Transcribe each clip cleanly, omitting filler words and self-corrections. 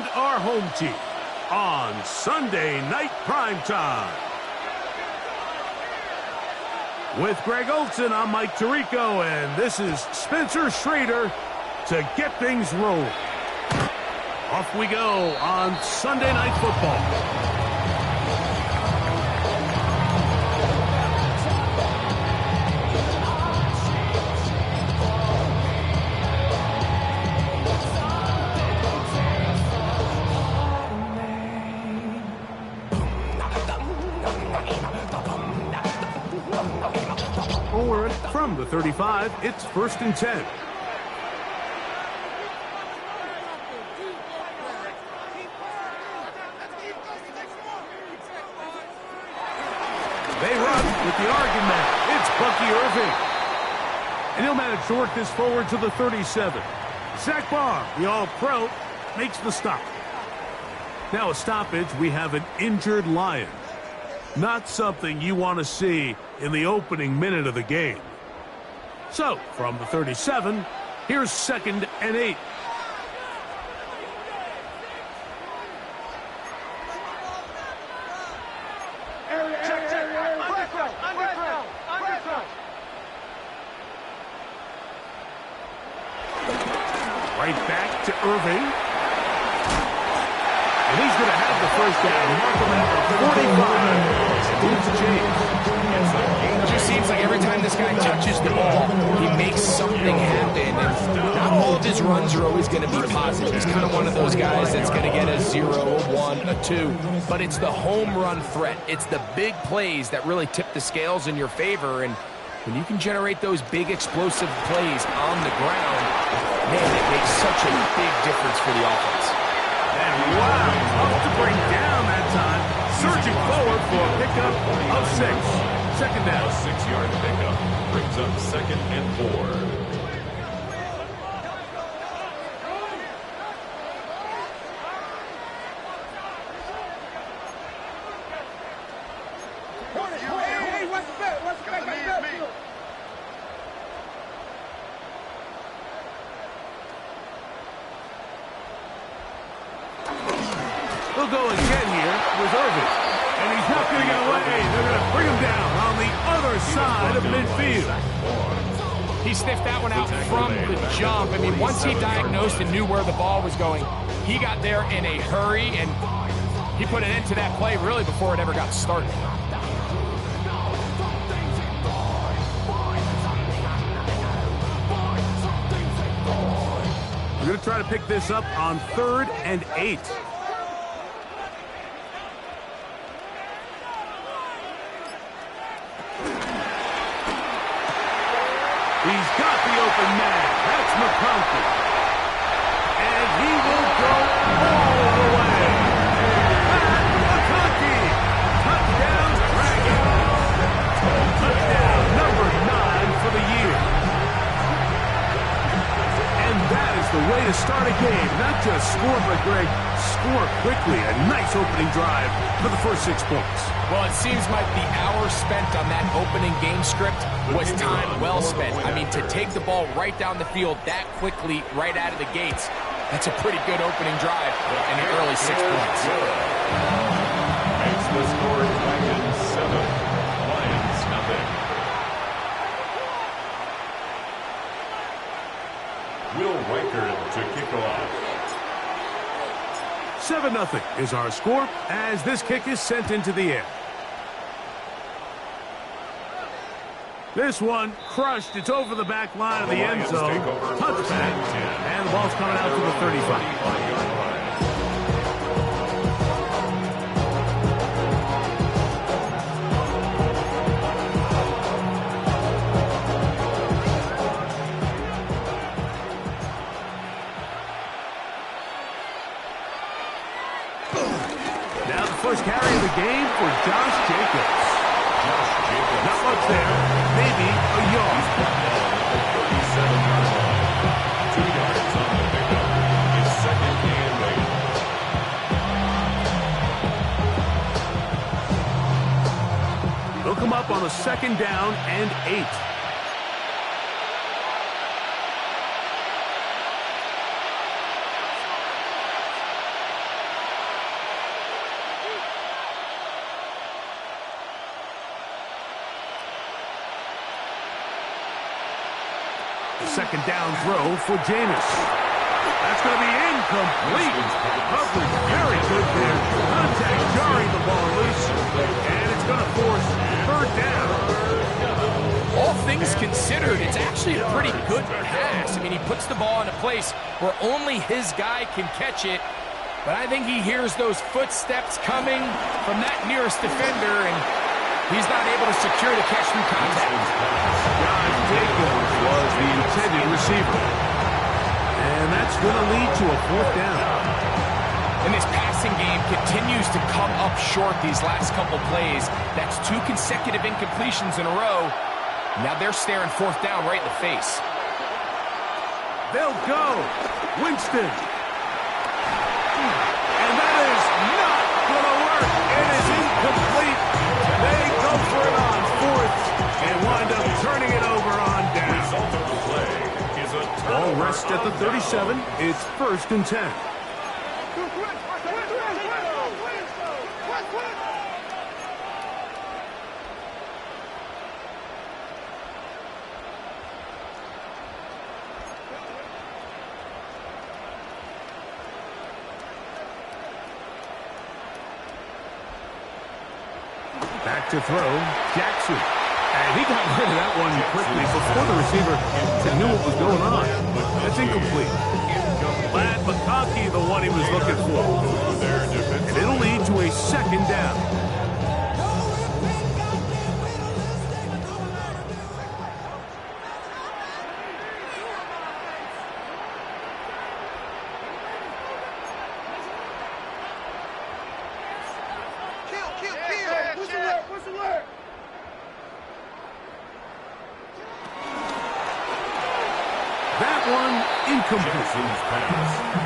and our home team on Sunday Night Primetime. With Greg Olson, I'm Mike Tirico, and this is Spencer Schrader to get things rolling. Off we go on Sunday Night Football. From the 35, it's 1st and 10. They run with the argument. It's Bucky Irving. And he'll manage to work this forward to the 37. Zach Barr, the All-Pro, makes the stop. Now a stoppage, we have an injured Lion. Not something you want to see in the opening minute of the game. So, from the 37, here's 2nd and 8. Right back to Irving. And he's going to have the first down. Mark him at the 45. Here's James. It just seems like every time this guy touches the ball, he makes something happen. And not all of his runs are always going to be positive. He's kind of one of those guys that's going to get a 0, a 1, a 2. But it's the home run threat. It's the big plays that really tip the scales in your favor. And when you can generate those big explosive plays on the ground, man, it makes such a big difference for the offense. And wow, tough to break down that time. Surging forward for a pickup of 6. 2nd down. A 6-yard pickup brings up 2nd and 4. They'll go again here with Irving. And he's not going to get away. They're going to bring him down on the other side of midfield. He sniffed that one out from the jump. I mean, once he diagnosed and knew where the ball was going, he got there in a hurry, and he put an end to that play really before it ever got started. We're going to try to pick this up on 3rd and 8. He's got the open man. That's McConkey. And he will go all the way. Pat McConkey. Touchdown, Dragons. Touchdown number 9 for the year. And that is the way to start a game. Not just score, but Greg, score quickly. A nice opening drive for the first 6 points. Well, it seems like the hour spent on that opening game script was time well spent. I mean, to take the ball right down the field that quickly, right out of the gates, that's a pretty good opening drive in the early 6 points. Makes the score Dragons 7, Lions nothing. Will Reichard to kick off. 7-0 is our score as this kick is sent into the air. This one crushed. It's over the back line of the end zone. Touchback. And the ball's coming out to the 35. Now the first carry of the game for Josh Jacobs. Not much there. Maybe a yard. 37-yard line. 2 yards on the pickup. His 2nd and 8. They'll come up on a 2nd down and 8. second down throw for Jameis. That's going to be incomplete. Coverage very good there. Contact jarring the ball loose. And it's going to force third down. All things considered, it's actually a pretty good pass. I mean, he puts the ball in a place where only his guy can catch it. But I think he hears those footsteps coming from that nearest defender, and he's not able to secure the catch through contact. Josh Jacobs was the intended receiver. And that's going to lead to a fourth down. And this passing game continues to come up short these last couple plays. That's 2 consecutive incompletions in a row. Now they're staring fourth down right in the face. They'll go. Winston. And that is not going to work. It is incomplete. They go for it on fourth and wind up turning it over on down. Result of the play is a Ball rests at the 37. It's 1st and 10. Back to throw, Jackson. And he got rid of that one quickly before the receiver knew what was going on. That's incomplete. Vlad McConkey, the one he was looking for. And it'll lead to a second down. That one incomplete.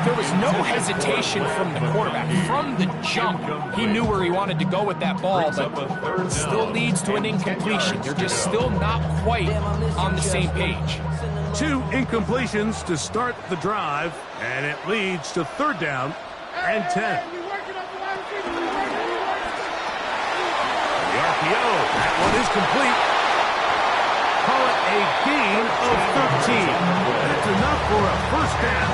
There was no hesitation from the quarterback. From the jump, he knew where he wanted to go with that ball, but still leads to an incompletion. They're just still not quite on the same page. 2 incompletions to start the drive, and it leads to third down and 10. The RPO, that one is complete. Call it a gain of 13. That's enough for a first down.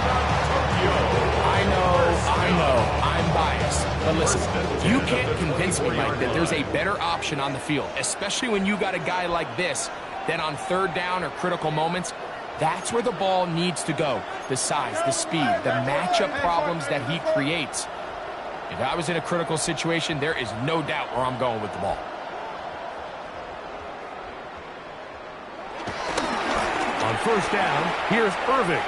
I know, I'm biased. But listen, you can't convince me, Mike, that there's a better option on the field, especially when you got a guy like this, that on third down or critical moments, that's where the ball needs to go. The size, the speed, the matchup problems that he creates. If I was in a critical situation, there is no doubt where I'm going with the ball. On first down, here's Irving.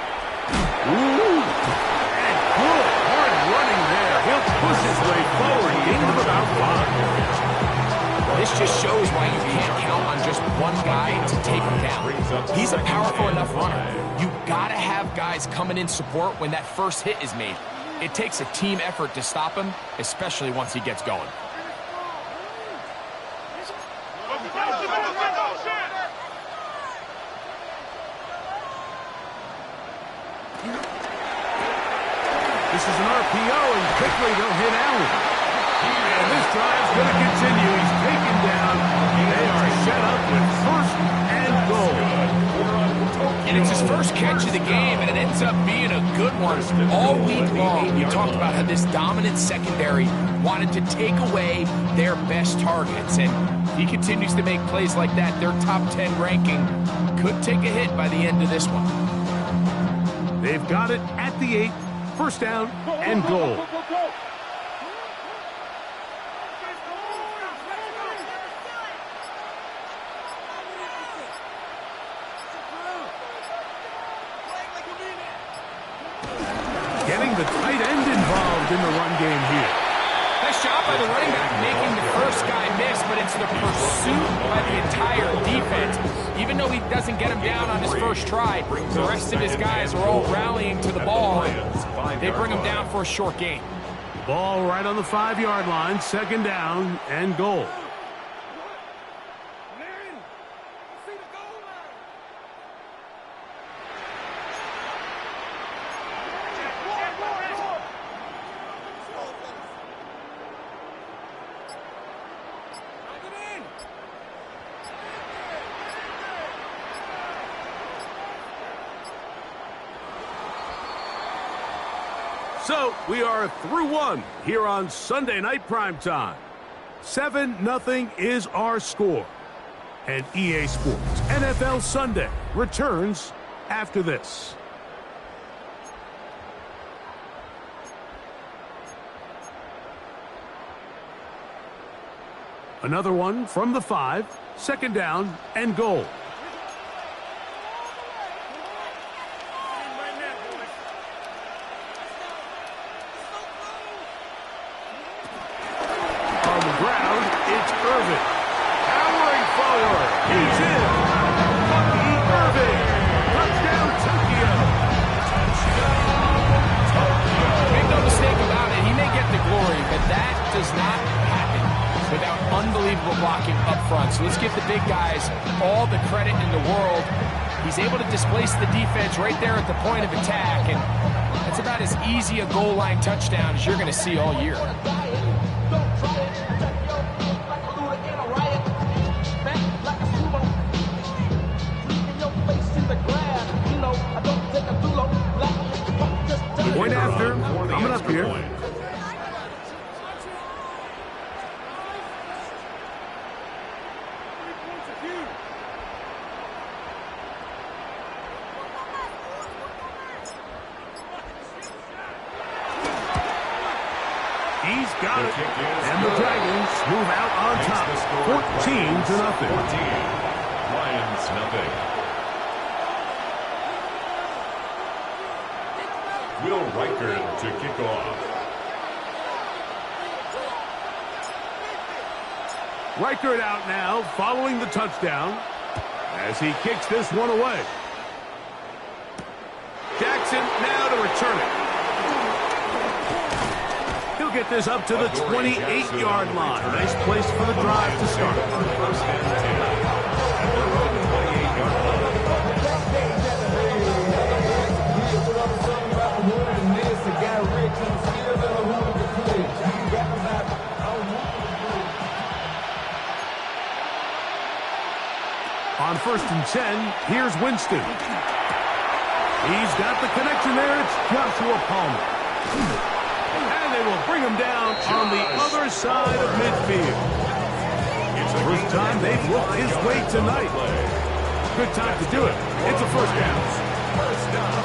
Ooh, and good hard running there. He'll push his way forward, gain of about 5. This just shows why you can't count on just one guy to take him down. He's a powerful enough runner. You gotta have guys coming in support when that first hit is made. It takes a team effort to stop him, especially once he gets going. This is an RPO, and quickly they'll hit Allen. And this drive's going to continue. He's taken down. They are set up with first and goal. And it's his first catch of the game, and it ends up being a good one. All week long, you talked about how this dominant secondary wanted to take away their best targets. And he continues to make plays like that. Their top 10 ranking could take a hit by the end of this one. They've got it at the 8. First down and goal. Getting the tight end involved in the run game here. Nice job by the running back making the first guy miss, but it's the pursuit by the entire defense. Even though he doesn't get him down on his first try, the rest of his guys are all rallying to the ball. They bring him down for a short gain. Ball right on the 5-yard line, second down and goal. So we are through one here on Sunday Night Primetime. 7-0 is our score. And EA Sports NFL Sunday returns after this. Another one from the 5, second down and goal. On the ground, it's Irving. Powering forward. He's in. Bucky Irving. Touchdown, Tokyo. Make no mistake about it, he may get the glory, but that does not happen without unbelievable blocking up front. So let's give the big guys all the credit in the world. He's able to displace the defense right there at the point of attack, and that's about as easy a goal line touchdown as you're going to see all year. Point after, coming up here. He's got it. And the Dragons move out on top. 14-0. 14. Lions nothing. Will Reichard to kick off. Reichard out now following the touchdown as he kicks this one away. Jackson now to return it. He'll get this up to the 28-yard line. Nice place for the drive to start. First and 10. At their own 28-yard line. On first and 10, here's Winston. He's got the connection there. It's Joshua Palmer. And they will bring him down on the other side of midfield. It's the first time they've looked his way tonight. Good time to do it. It's a first down. First down.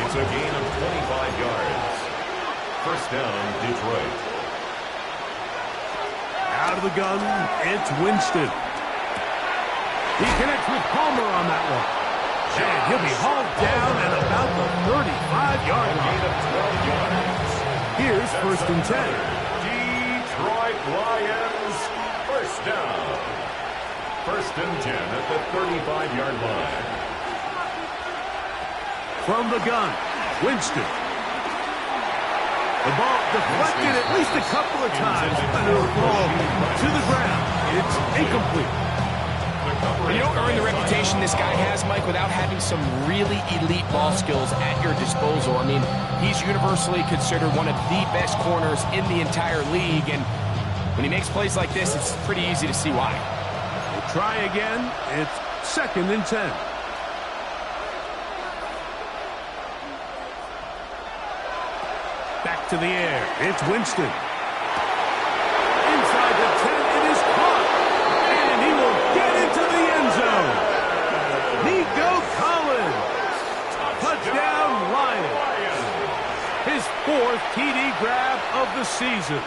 It's a gain of 25 yards. First down, Detroit. Out of the gun, it's Winston. He connects with Palmer on that one. And he'll be hauled down at about the 35-yard line. Gain of 12 yards. Here's first and 10. Detroit Lions, first down. First and 10 at the 35-yard line. From the gun, Winston. The ball deflected at least a couple of times, but it'll fall to the ground. It's incomplete. You don't earn the reputation this guy has, Mike, without having some really elite ball skills at your disposal. I mean, he's universally considered one of the best corners in the entire league, and when he makes plays like this, it's pretty easy to see why. We'll try again. It's second and 10. Back to the air. It's Winston. Inside the 10, it is caught. And he will get into the end zone. Nico Collins. Touchdown, Lions. His 4th TD grab of the season.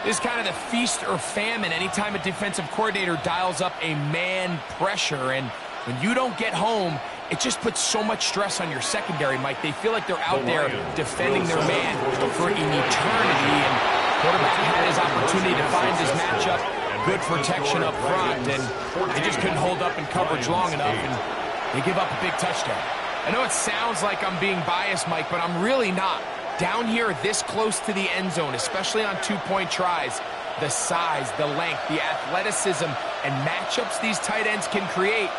This is kind of the feast or famine anytime a defensive coordinator dials up a man pressure. And when you don't get home, it just puts so much stress on your secondary, Mike. They feel like they're out there defending their man for an eternity. And quarterback had his opportunity to find his matchup. Good protection up front. And they just couldn't hold up in coverage long enough. And they give up a big touchdown. I know it sounds like I'm being biased, Mike, but I'm really not. Down here this close to the end zone, especially on two-point tries, the size, the length, the athleticism, and matchups these tight ends can create,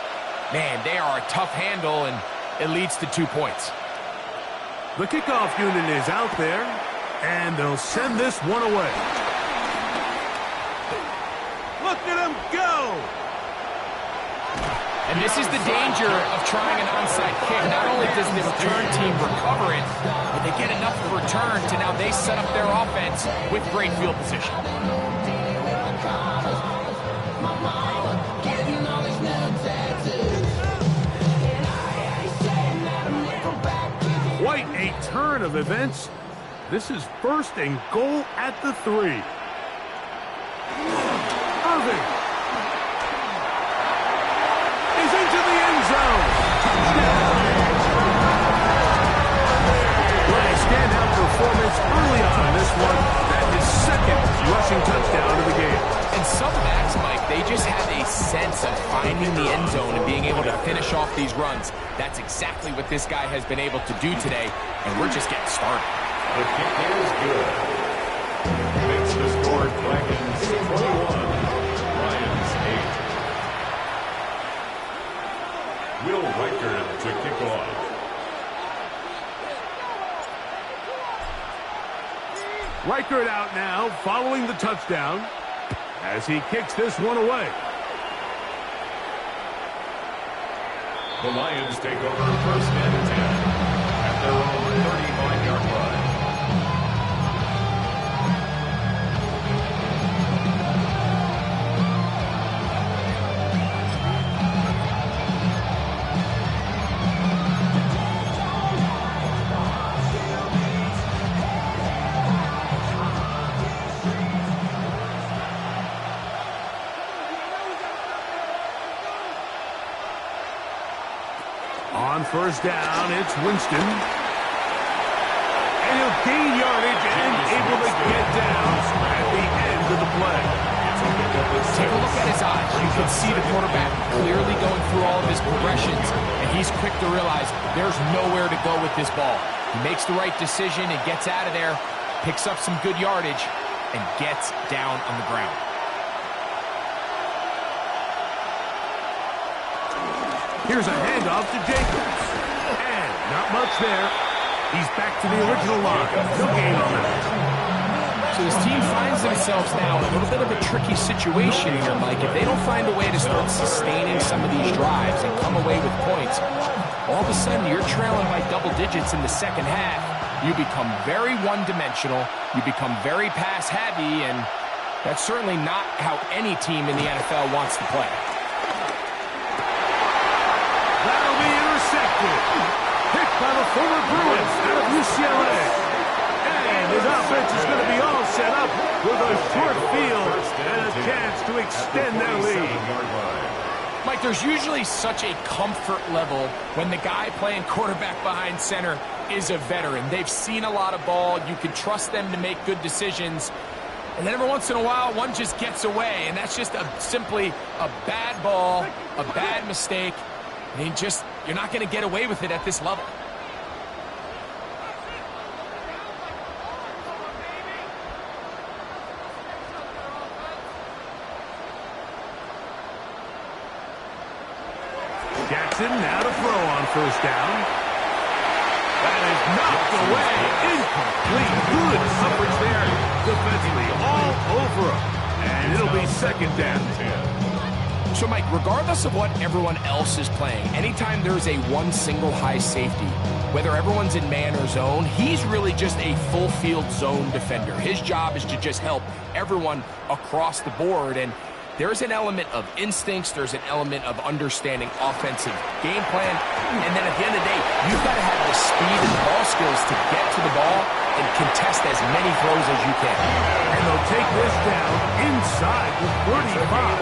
man, they are a tough handle, and it leads to 2 points. The kickoff unit is out there, and they'll send this one away. Look at him go! And this is the danger of trying an onside kick. Not only does the return team recover it, but they get enough of a return to now they set up their offense with great field position. Quite a turn of events. This is first and goal at the 3. Irving is into the end zone. Touchdown. What a standout performance early on in this one. That is second rushing touchdown of the game. And some backs, Mike, they just have a sense of finding the end zone and being able to finish off these runs. That's exactly what this guy has been able to do today, and we're just getting started. The kick is good. Makes the score Dragons 21, Lions 8. Will Reichert to kick off. Reichert out now, following the touchdown, as he kicks this one away. The Lions take over first and 10 at their own 35-yard line. On first down, it's Winston. And he'll gain yardage and able to get down at the end of the play. Take a look at his eyes. You can see the quarterback clearly going through all of his progressions, and he's quick to realize there's nowhere to go with this ball. He makes the right decision and gets out of there, picks up some good yardage, and gets down on the ground. Here's a handoff to Jacobs. And not much there. He's back to the original line. No gain on that. So his team finds themselves now in a little bit of a tricky situation here, Mike. If they don't find a way to start sustaining some of these drives and come away with points, all of a sudden you're trailing by double digits in the second half. You become very one-dimensional. You become very pass-heavy, and that's certainly not how any team in the NFL wants to play. That'll be intercepted. Picked by the former Bruins out of UCLA. And his offense is going to be all set up with a short field and a chance to extend their lead. Mike, there's usually such a comfort level when the guy playing quarterback behind center is a veteran. They've seen a lot of ball. You can trust them to make good decisions. And then every once in a while, one just gets away. And that's just simply a bad ball, a bad mistake. I mean, you're not going to get away with it at this level. Jackson now to throw on first down. That is knocked away. Incomplete. Good coverage there. Defensively all over him. And it'll be second down. So, Mike, regardless of what everyone else is playing, anytime there's a one single high safety, whether everyone's in man or zone, he's really just a full field zone defender. His job is to just help everyone across the board. And there's an element of instincts, there's an element of understanding offensive game plan, and then at the end of the day, you've got to have the speed and ball skills to get to the ball and contest as many throws as you can. And they'll take this down inside with 35.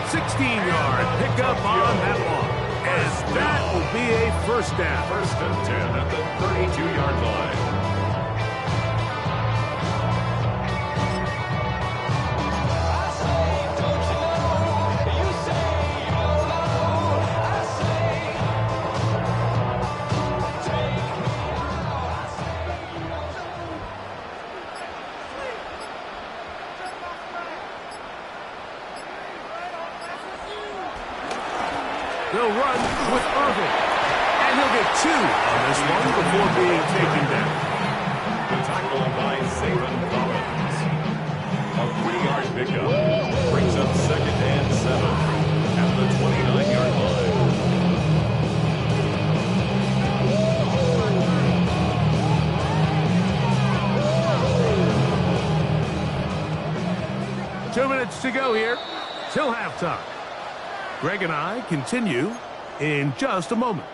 16-yard pickup on that one. And that will be a first down. First and 10 at the 32-yard line. They'll run with Irving. And he'll get 2 on this one before being taken down. The tackle by Zayvon Collins. A 3-yard pickup brings up second and 7 at the 20. minutes to go here till halftime. Greg and I continue in just a moment.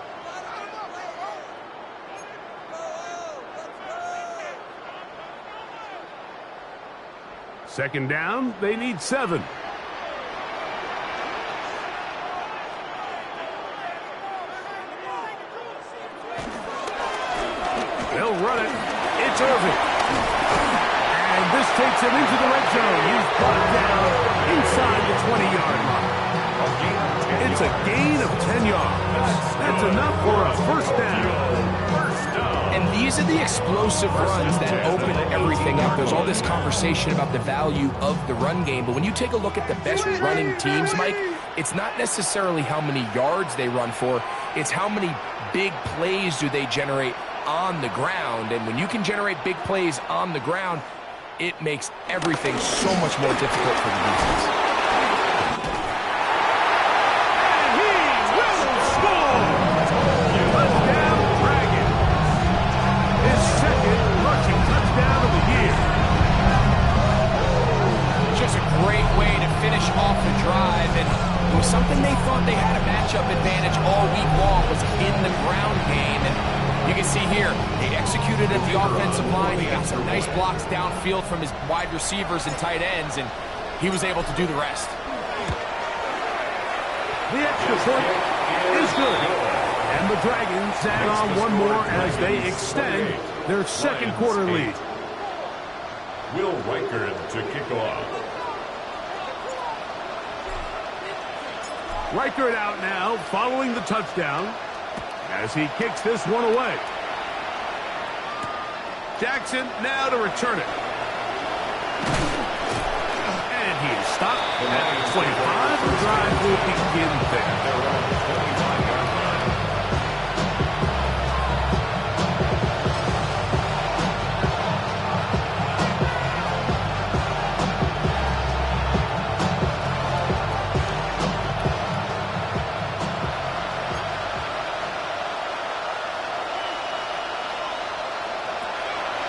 Second down, they need 7. They'll run it. It's Irving. And this takes him into the red zone. He's brought down inside the 20-yard line. It's a gain of 10 yards. That's enough for a first down. And these are the explosive runs that open everything up. There's all this conversation about the value of the run game, but when you take a look at the best running teams, Mike, it's not necessarily how many yards they run for, it's how many big plays do they generate on the ground. And when you can generate big plays on the ground, it makes everything so much more difficult for the defense. Great way to finish off the drive, and it was something they thought they had a matchup advantage all week long, was in the ground game. And you can see here, they executed at the offensive line. He got some nice blocks downfield from his wide receivers and tight ends, and he was able to do the rest. The extra point is good, and the Dragons add on one more as they extend their second quarter lead. Will Reichard to kick off. Reichard out now, following the touchdown, as he kicks this one away. Jackson now to return it. And he is stopped at the 25. The drive will begin there.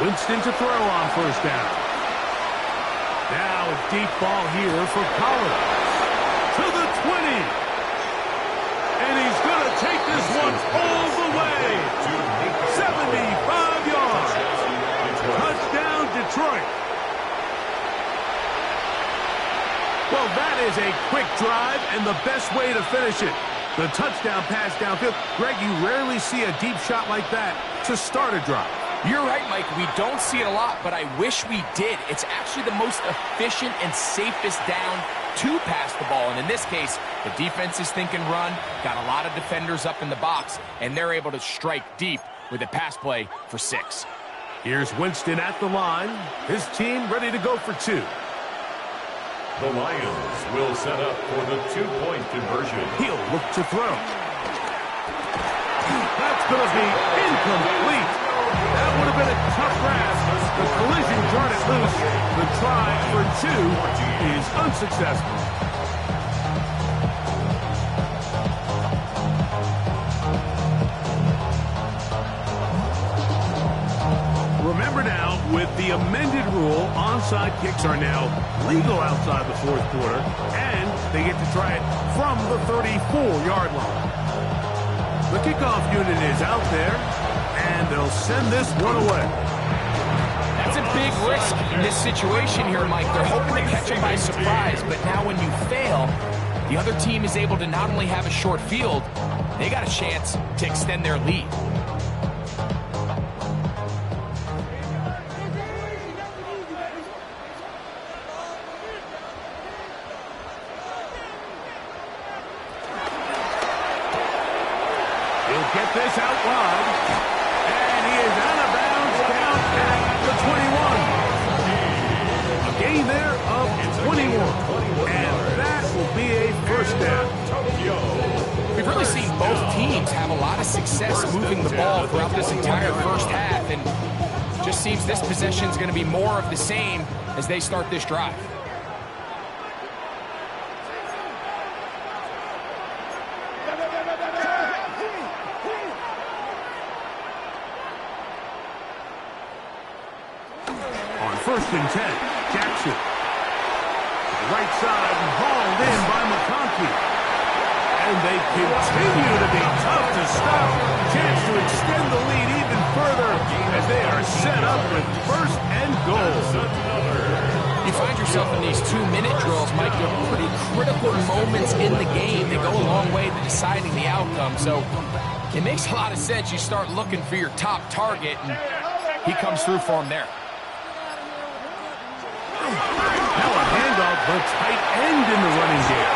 Winston to throw on first down. Now a deep ball here for Collins. To the 20. And he's going to take this one all the way. 75 yards. Touchdown, Detroit. Well, that is a quick drive and the best way to finish it. The touchdown pass downfield. Greg, you rarely see a deep shot like that to start a drive. You're right, Mike. We don't see it a lot, but I wish we did. It's actually the most efficient and safest down to pass the ball. And in this case, the defense is thinking run, got a lot of defenders up in the box, and they're able to strike deep with a pass play for 6. Here's Winston at the line. His team ready to go for 2. The Lions will set up for the 2-point conversion. He'll look to throw. That's going to be incomplete. That would have been a tough grasp. The collision jarred it loose. The try for 2 is unsuccessful. Remember now, with the amended rule, onside kicks are now legal outside the fourth quarter, and they get to try it from the 34-yard line. The kickoff unit is out there, and they'll send this one away. That's a big risk in this situation here, Mike. They're hoping to catch him by surprise, but now when you fail, the other team is able to not only have a short field, they got a chance to extend their lead. He'll get this out wide. And he is out of bounds down at the 21. A gain there of 21. And that will be a first down. We've really seen both teams have a lot of success moving the ball throughout this entire first half. And just seems this possession is going to be more of the same as they start this drive. First and 10, Jackson. Right side hauled in by McConkey. And they continue to be tough to stop. Chance to extend the lead even further as they are set up with first and goal. You find yourself in these 2-minute drills, Mike. They're pretty critical moments in the game. They go a long way to deciding the outcome. So it makes a lot of sense. You start looking for your top target, and he comes through for him there. Now a handoff, but tight end in the running game.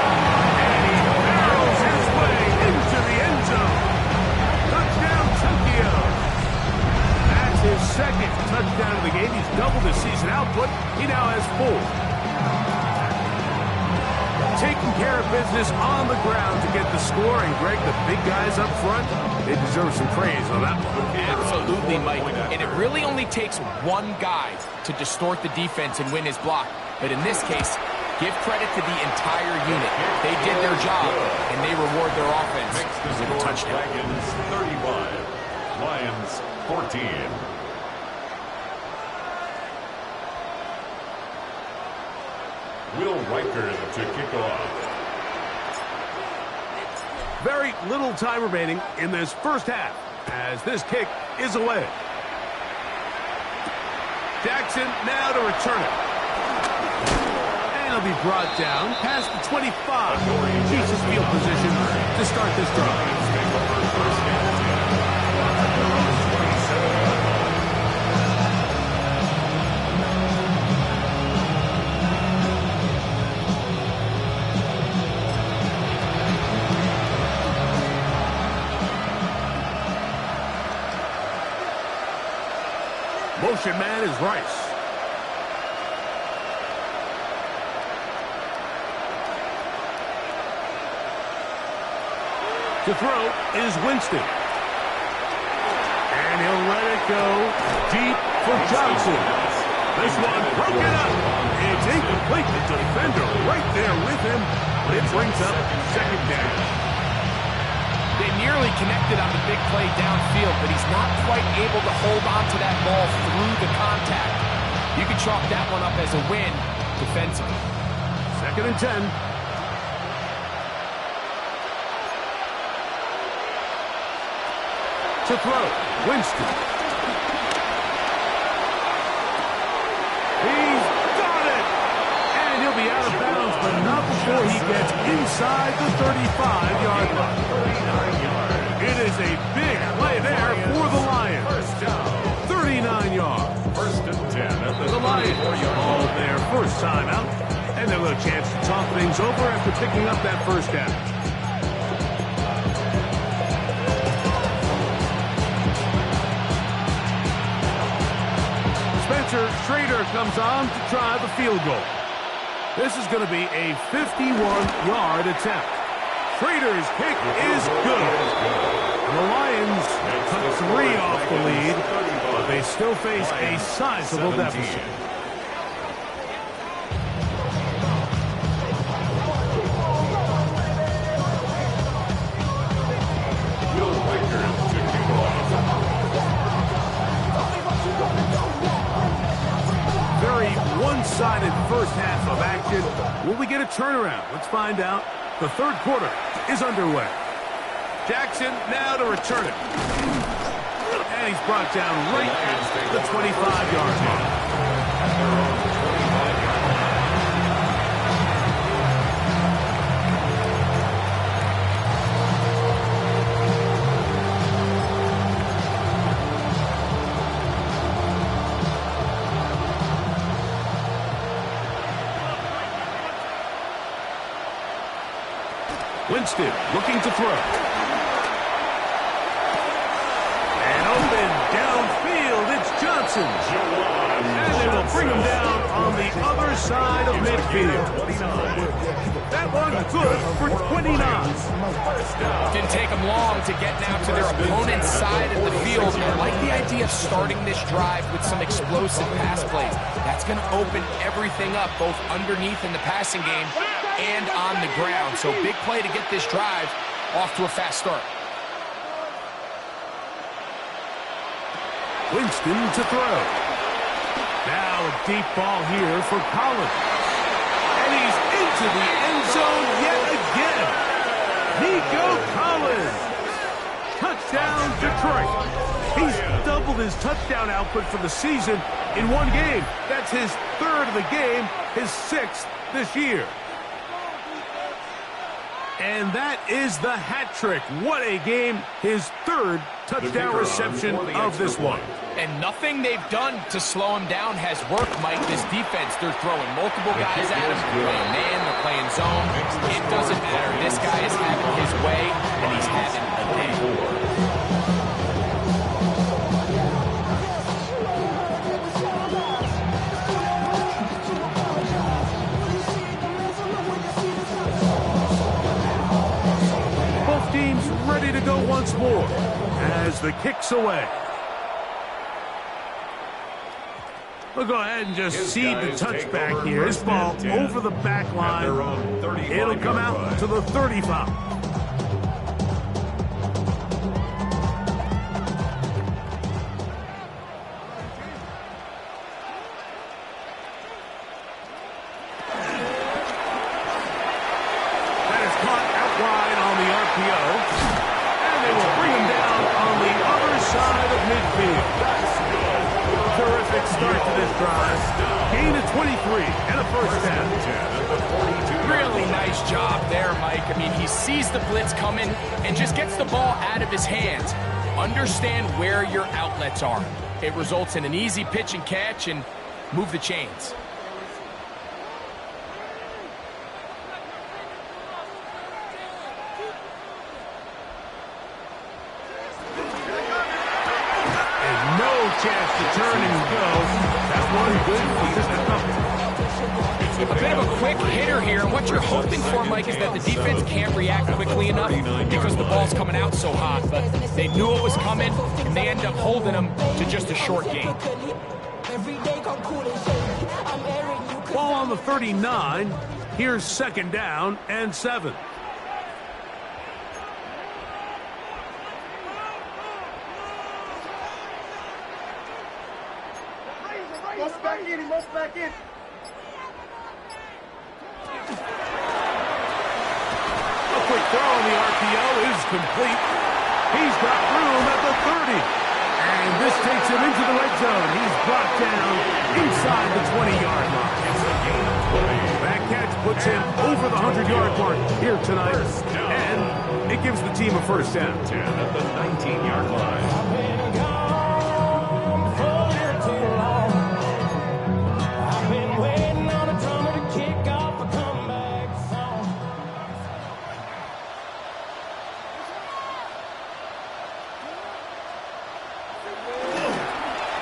And he barrels his way into the end zone. Touchdown, Tokyo. That's his second touchdown of the game. He's doubled his season output. He now has 4. Taking care of business on the ground to get the score. And, Greg, the big guys up front, they deserve some praise on that one. Absolutely, Mike. And it really only takes one guy to distort the defense and win his block. But in this case, give credit to the entire unit. They did their job, and they reward their offense with a touchdown. Dragons 35, Lions 14. Will Riker to kick off. Very little time remaining in this first half as this kick is away. Jackson now to return it. And he'll be brought down past the 25. Keeps his field position to start this drive. Motion man is Rice. To throw is Winston. And he'll let it go deep for Johnson. This one broken up. It's incomplete. The defender right there with him. But it brings up second down. They nearly connected on the big play downfield, but he's not quite able to hold on to that ball through the contact. You can chalk that one up as a win defensively. 2nd and 10. To throw, Winston. He's got it! And he'll be out of bounds, but not before he gets inside the 35-yard line. It is a big play there for the Lions. 39 yards. 1st and 10. The Lions call their first timeout, and they'll have a chance to talk things over after picking up that first down. Spencer Schrader comes on to try the field goal. This is going to be a 51-yard attempt. Schrader's kick is good. And the Lions cut 3 off the lead, but they still face a sizable deficit. Will Riker to kick off. Very one-sided first half of action. Will we get a turnaround? Let's find out. The 3rd quarter is underway. Jackson now to return it. And he's brought down right at the 25-yard line. Winston looking to throw. And open downfield, it's Johnson. And they will bring him down on the other side of midfield. That one good for 29. Didn't take them long to get now to their opponent's side of the field. I like the idea of starting this drive with some explosive pass plays. That's going to open everything up, both underneath in the passing game and on the ground. So big play to get this drive off to a fast start. Winston to throw. Now a deep ball here for Collins. And he's to the end zone yet again. Nico Collins. Touchdown, Detroit. He's doubled his touchdown output for the season in one game. That's his third of the game, his sixth this year. And that is the hat trick. What a game. His third touchdown reception of this one. And nothing they've done to slow him down has worked, Mike. This defense, they're throwing multiple guys at him. They're playing man, they're playing zone. It doesn't matter. This guy is having his way, and he's having a day. Both teams ready to go once more as the kick's away. We'll go ahead and just seed the touchback here. This ball over the back line. It'll come out to the 35. That is caught out wide on the RPO. And they will bring him down on the other side of midfield. Terrific start to this drive. Gain of 23 and a first down. Really nice job there, Mike. I mean, he sees the blitz coming and just gets the ball out of his hands. Understand where your outlets are. It results in an easy pitch and catch and move the chains. Chance to turn and go. That one good for just a couple. A bit of a quick hitter here, and what you're hoping for, Mike, is that the defense can't react quickly enough because the ball's coming out so hot. But they knew it was coming, and they end up holding them to just a short gain. Ball on the 39. Here's second down and 7. Back in. A quick throw on the RPO is complete. He's got room at the 30. And this takes him into the red zone. He's brought down inside the 20-yard line. That catch puts him over the 100-yard mark here tonight. And it gives the team a first down. At the 19-yard line.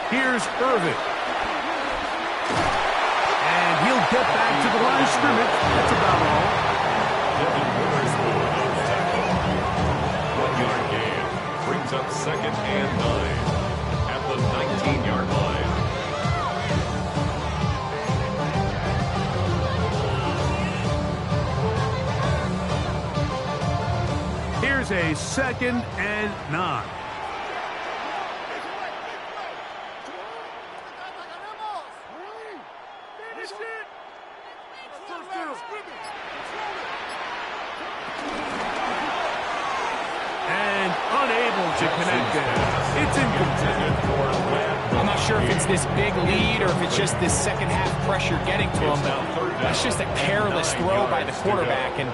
Here's Irvin. And he'll get back to the line of scrimmage. That's about all. 1-yard gain brings up second and 9 at the 19-yard line. Here's a second and 9. To connect it. It's incomplete. I'm not sure if it's this big lead or if it's just this second half pressure getting to him, but that's just a careless throw by the quarterback. And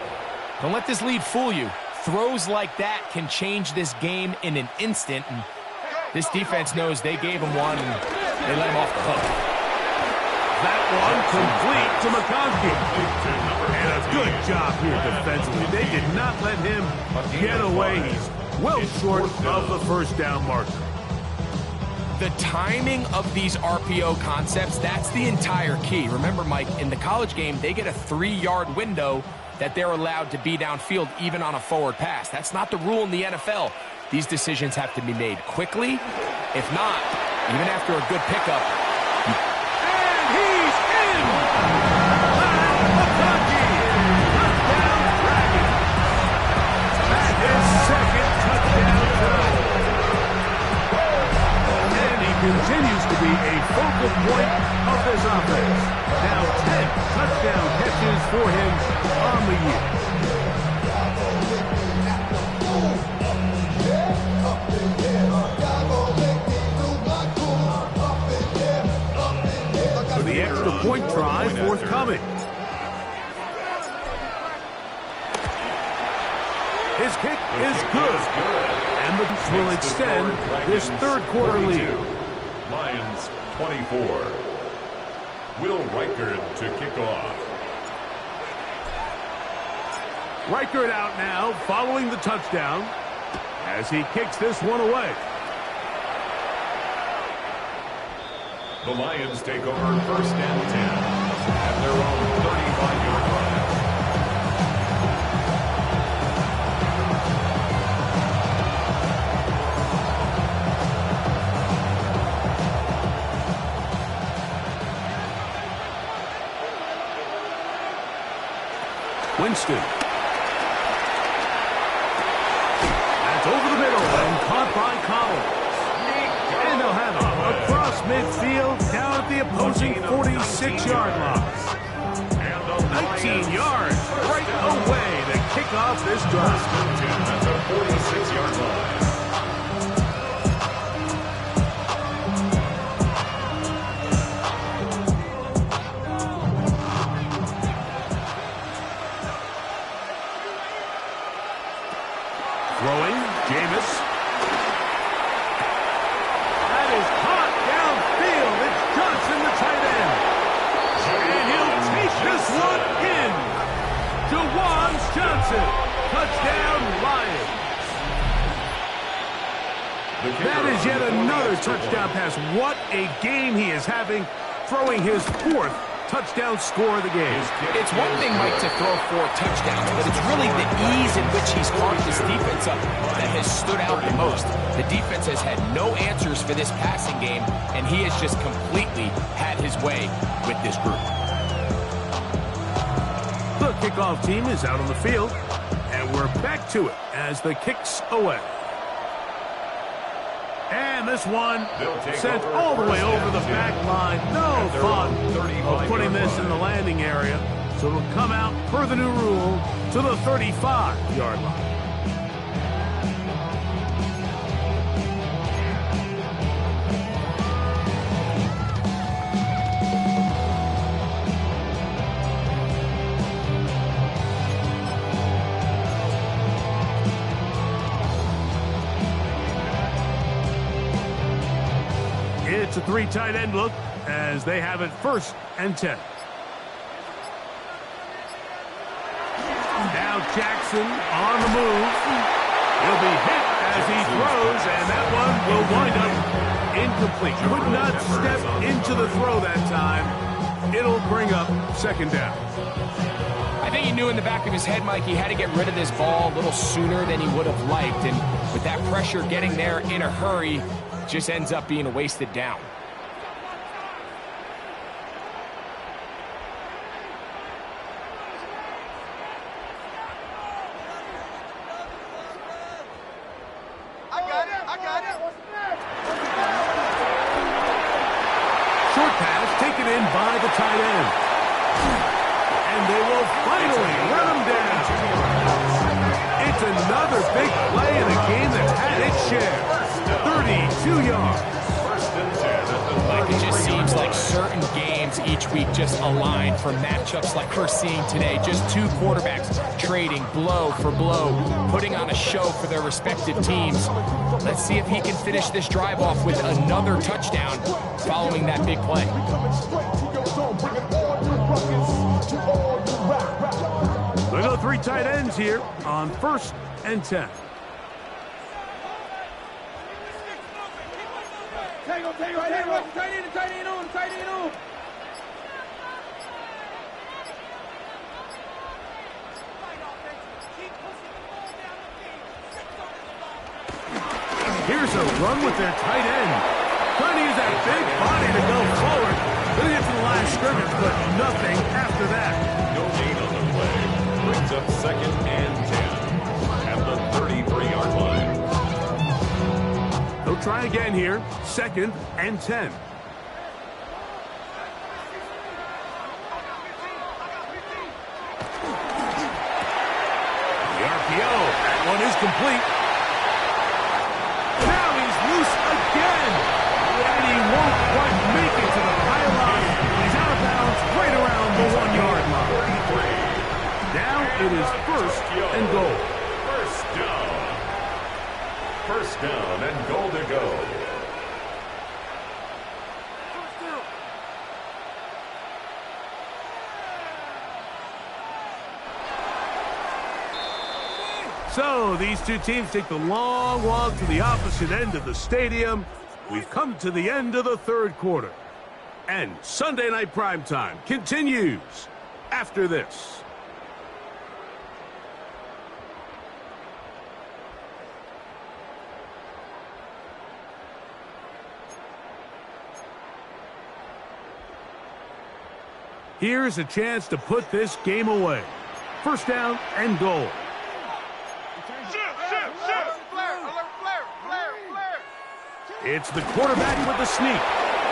don't let this lead fool you. Throws like that can change this game in an instant. And this defense knows they gave him one and they let him off the hook. That one complete to McConkey. And a good job here defensively. They did not let him get away. He's well short of the first down marker. The timing of these RPO concepts, that's the entire key. Remember, Mike, in the college game, they get a 3-yard window that they're allowed to be downfield even on a forward pass. That's not the rule in the NFL. These decisions have to be made quickly. If not, even after a good pickup. And he's in! McConkey! Touchdown Dragons! That is second touchdown tonight. And he continues to be a focal point of this offense. Now 10 touchdown catches for him on the year. For the extra point try forthcoming. His kick is good. And the Bucs will extend this third quarter lead. Lions 24. Will Reichard to kick off. Reichard out now following the touchdown as he kicks this one away. The Lions take over first and 10 at their own 35-yard line. Winston. That's over the middle and caught by Collins. And they'll have it across midfield down at the opposing 46-yard line. 19 yards right away to kick off this drive. That's a 46-yard line. Throwing, Jameis. That is caught downfield. It's Johnson, the tight end. And he'll take this one in. Juwan Johnson. Touchdown, Lions. That is yet another touchdown pass. What a game he is having, throwing his fourth touchdown score of the game. It's one thing, Mike, to throw 4 touchdowns, but it's really the ease in which he's caught this defense up that has stood out the most. The defense has had no answers for this passing game, and he has just completely had his way with this group. The kickoff team is out on the field, and we're back to it as the kick's away. And this one sent all the way over the back line. No thought of putting this in the landing area. So it'll come out per the new rule to the 35-yard line. It's a 3 tight end look as they have it first and 10. Now Jackson on the move. He'll be hit as he throws, and that one will wind up incomplete. Could not step into the throw that time. It'll bring up second down. I think he knew in the back of his head, Mike, he had to get rid of this ball a little sooner than he would have liked. And with that pressure getting there in a hurry, just ends up being a wasted down. I got it. Short pass taken in by the tight end. And they will finally run him down. It's another big play in a game that's had its share. 32 yards. Like, it just seems like certain games each week just align for matchups like we're seeing today. Just 2 quarterbacks trading blow for blow, putting on a show for their respective teams. Let's see if he can finish this drive off with another touchdown following that big play. They go 3 tight ends here on first and 10. Here's a run with their tight end. Trying to use that big body to go forward. Then get to the line of scrimmage, but nothing after that. No gain on the play. Brings up second and 10 at the 33-yard line. They'll try again here. 2nd and 10. The RPO. That one is complete. Now he's loose again. And he won't quite make it to the pylon. He's out of bounds right around the 1-yard line. Now it is 1st and goal. First down and goal to go. So these two teams take the long walk to the opposite end of the stadium. We've come to the end of the 3rd quarter. And Sunday Night Primetime continues after this. Here's a chance to put this game away. 1st down and goal. It's the quarterback with the sneak.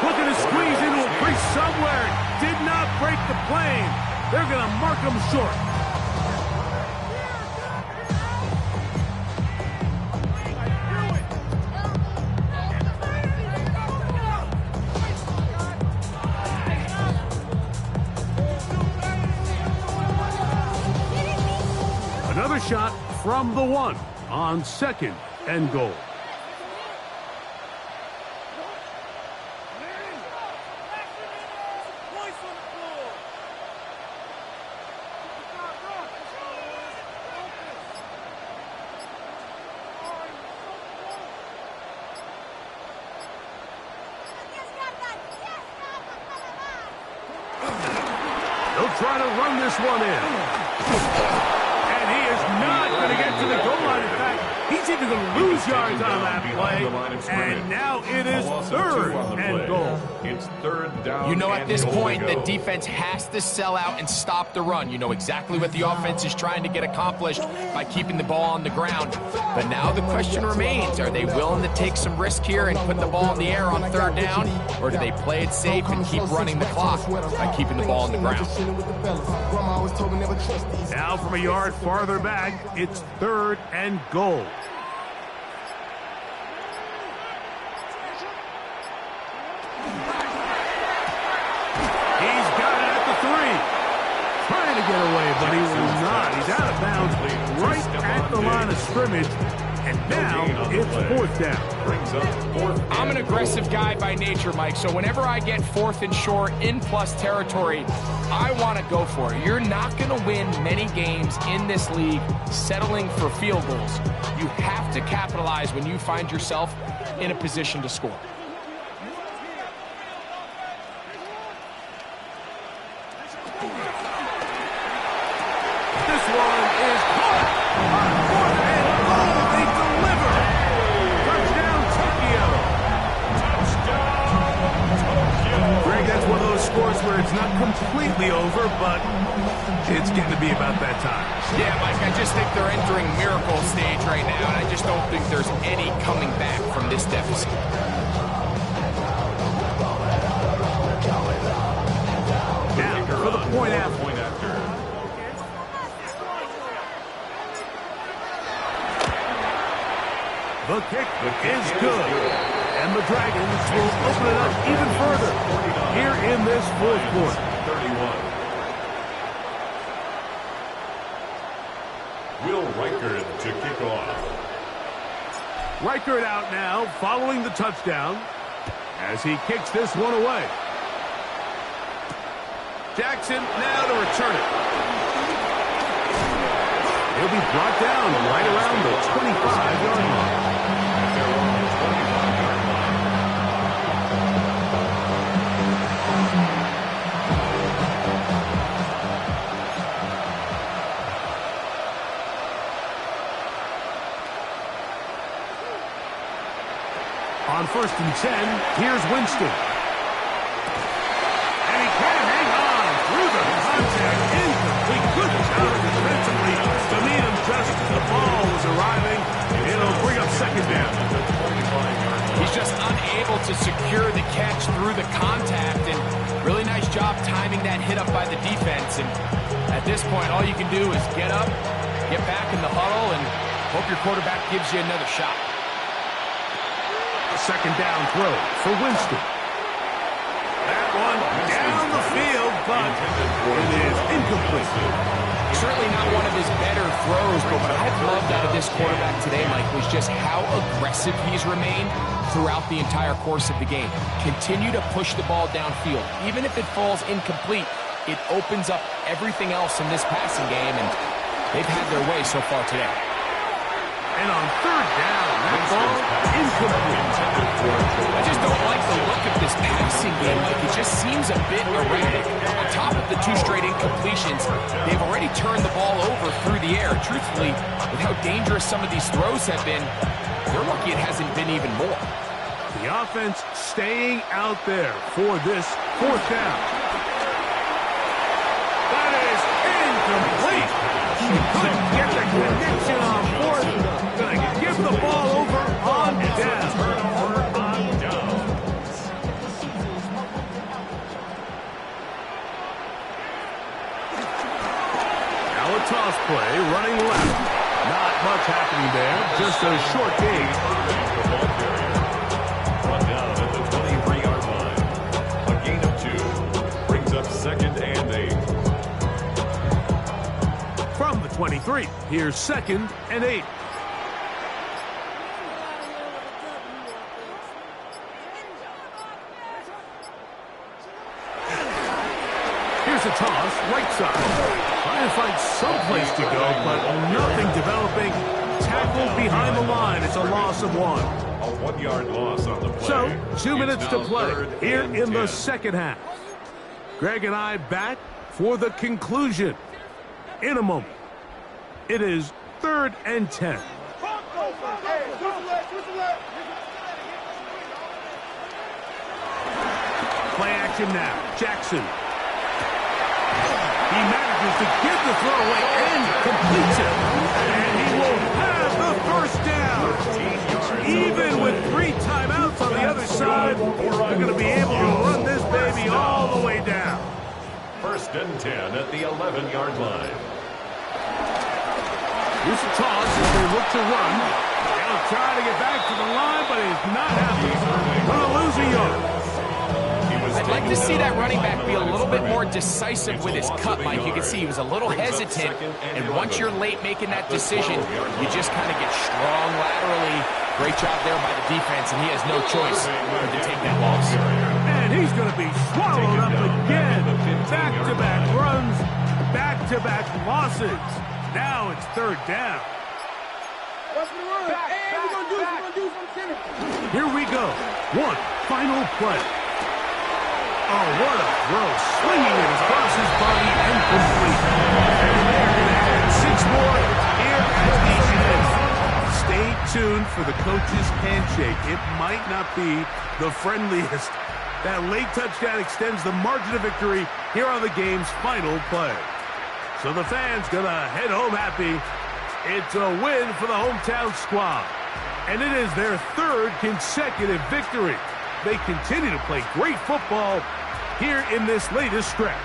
Looking to squeeze into a crease somewhere. Did not break the plane. They're going to mark him short. Another shot from the 1 on 2nd and goal. They'll try to run this one in. And he is not going to get to the goal line. In fact, he's even going to lose yards on that play. And now it is 3rd and goal. It's 3rd down. You know, at this point, the defense has to sell out and stop the run. You know exactly what the offense is trying to get accomplished by keeping the ball on the ground. But now the question remains, are they willing to take some risk here and put the ball in the air on 3rd down? Or do they play it safe and keep running the clock by keeping the ball on the ground? Now from a yard farther back, it's 3rd and goal. He's got it at the 3. Trying to get away, but he will not. He's out of bounds right at the line of scrimmage. And now it's 4th down. Brings up 4th. I'm an aggressive guy by nature, Mike, so whenever I get 4th and short in plus territory, I want to go for it. You're not going to win many games in this league settling for field goals. You have to capitalize when you find yourself in a position to score. This one is caught. On 4th and goal, they deliver. Touchdown, Tokyo. Greg, that's one of those scores where it's not completely over, but it's getting to be about that time. Yeah, Mike, I just think they're entering miracle stage right now, and I just don't think there's any coming back from this deficit. Now, for the point after. The kick is good. And the Dragons will open it up even further here in this 4th quarter. 31. Will Reichard to kick off. Reichard out now following the touchdown as he kicks this one away. Jackson now to return it. He'll be brought down right around the 25-yard line. On 1st and 10, here's Winston. And he can't hang on through the contact. Incomplete. Good job defensively to meet him just as the ball was arriving. It'll bring up 2nd down. He He's just unable to secure the catch through the contact, and really nice job timing that hit up by the defense. And at this point, all you can do is get up, get back in the huddle, and hope your quarterback gives you another shot. A second down throw for Winston. That one down the field, but it is incomplete. Certainly not one of his better throws, but what I've loved out of this quarterback today, Mike, was just how aggressive he's remained throughout the entire course of the game. Continue to push the ball downfield. Even if it falls incomplete, it opens up everything else in this passing game, and they've had their way so far today. And on third down, that ball incomplete. I just don't like the look of this passing game, Mike. It just seems a bit erratic. On top of the 2 straight incompletions, they've already turned the ball over through the air. Truthfully, with how dangerous some of these throws have been, they're lucky it hasn't been even more. The offense staying out there for this fourth down. That is incomplete. He couldn't get the connection on fourth. Gonna give the ball over on down. Now a toss play running left. Not much happening there. Just a short gain. One down at the 23-yard line. A gain of 2 brings up 2nd and 8. From the 23, here's 2nd and 8. Here's a toss, right side. Trying to find some place to go, but nothing developing. Tackled behind the line. It's a loss of 1. A 1-yard loss on the play. So, 2 minutes It's to now play 3rd here and in 10. the second half. Greg and I back for the conclusion. In a moment, it is 3rd and 10. Play action now. Jackson. He manages to get the throw away and completes it. And he will have the first down. Even with 3 timeouts on the other side, they're going to be able to run this baby all the way down. 1st and 10 at the 11-yard line. Here's a toss as they look to run. They'll try to get back to the line, but he's not happy. Going to lose a yard. I'd like to see that running back be a little bit more decisive with his cut, Mike. You can see he was a little hesitant, and once you're late making that decision, you just kind of get strong laterally. Great job there by the defense, and he has no choice but to take that loss. And he's going to be swallowed up again. Back-to-back runs, back-to-back losses. Now it's 3rd down. Here we go. One final play. Oh, what a throw. Swinging it across his body and complete. And they're going to add 6 more here at the end. Stay tuned for the coach's handshake. It might not be the friendliest. That late touchdown extends the margin of victory here on the game's final play. So the fans going to head home happy. It's a win for the hometown squad. And it is their 3rd consecutive victory. They continue to play great football here in this latest stretch.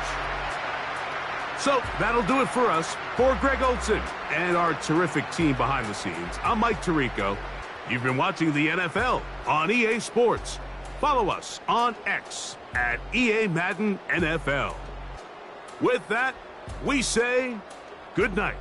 So that'll do it for us. For Greg Olsen and our terrific team behind the scenes, I'm Mike Tirico. You've been watching the NFL on EA Sports. Follow us on X at EA Madden NFL. With that, we say good night.